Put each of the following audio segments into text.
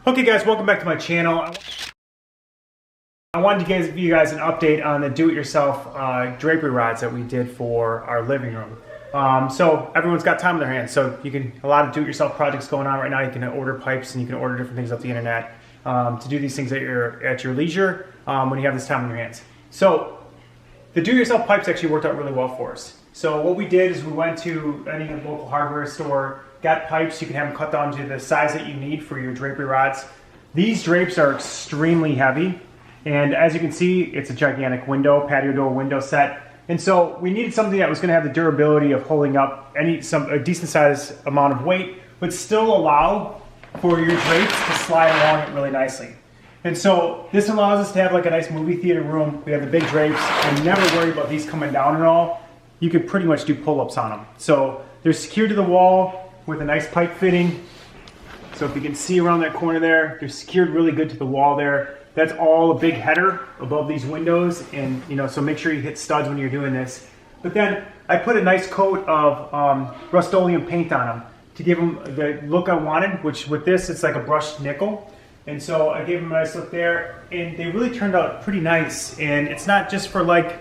Okay guys, welcome back to my channel. I wanted to give you guys an update on the do-it-yourself drapery rods that we did for our living room. So everyone's got time on their hands, so you can, a lot of do-it-yourself projects going on right now. You can order pipes and you can order different things off the internet to do these things at your leisure when you have this time on your hands. So the do-it-yourself pipes actually worked out really well for us. So what we did is we went to any local hardware store, got pipes. You can have them cut down to the size that you need for your drapery rods. These drapes are extremely heavy, and as you can see, it's a gigantic window, patio door window set. And so we needed something that was going to have the durability of holding up a decent size amount of weight, but still allow for your drapes to slide along it really nicely. And so this allows us to have like a nice movie theater room. We have the big drapes and never worry about these coming down at all. You could pretty much do pull-ups on them. So they're secured to the wall with a nice pipe fitting. So if you can see around that corner there, they're secured really good to the wall there. That's all a big header above these windows, and so make sure you hit studs when you're doing this. But then I put a nice coat of Rust-Oleum paint on them to give them the look I wanted, which with this it's like a brushed nickel. And so I gave them a nice look there, and they really turned out pretty nice. And it's not just for like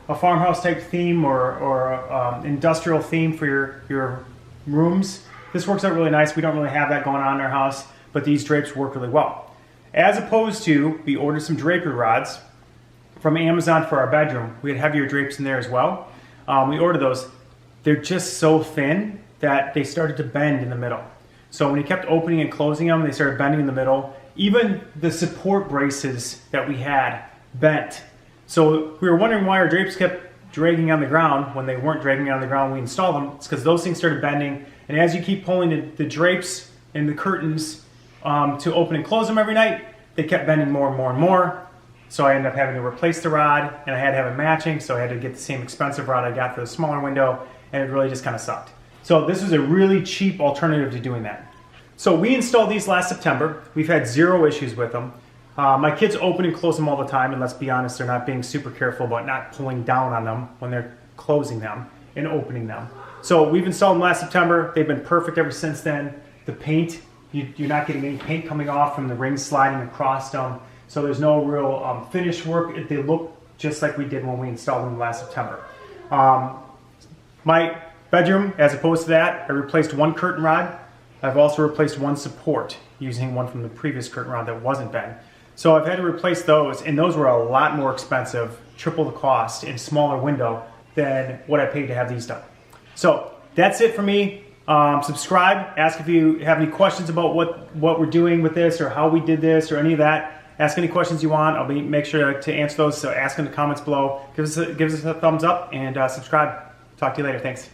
a farmhouse type theme or industrial theme for your rooms. This works out really nice. We don't really have that going on in our house, but these drapes work really well. As opposed to, we ordered some drapery rods from Amazon for our bedroom. We had heavier drapes in there as well. We ordered those. They're just so thin that they started to bend in the middle. So when you kept opening and closing them, they started bending in the middle. Even the support braces that we had bent. So we were wondering why our drapes kept dragging on the ground when they weren't dragging on the ground when we installed them. It's because those things started bending. And as you keep pulling the drapes and the curtains to open and close them every night, they kept bending more and more and more. So I ended up having to replace the rod, and I had to have it matching, so I had to get the same expensive rod I got for the smaller window, and it really just kind of sucked. So this was a really cheap alternative to doing that. So we installed these last September. We've had zero issues with them. My kids open and close them all the time, and let's be honest, they're not being super careful about not pulling down on them when they're closing them and opening them. So we've installed them last September. They've been perfect ever since then. The paint, you're not getting any paint coming off from the rings sliding across them. So there's no real finish work. They look just like we did when we installed them last September. My bedroom, as opposed to that, I replaced one curtain rod. I've also replaced one support using one from the previous curtain rod that wasn't bent. So I've had to replace those, and those were a lot more expensive, triple the cost, and smaller window than what I paid to have these done. So that's it for me. Subscribe, ask if you have any questions about what we're doing with this or how we did this or any of that. Ask any questions you want. I'll make sure to answer those, so ask in the comments below. Give us a thumbs up and subscribe. Talk to you later. Thanks.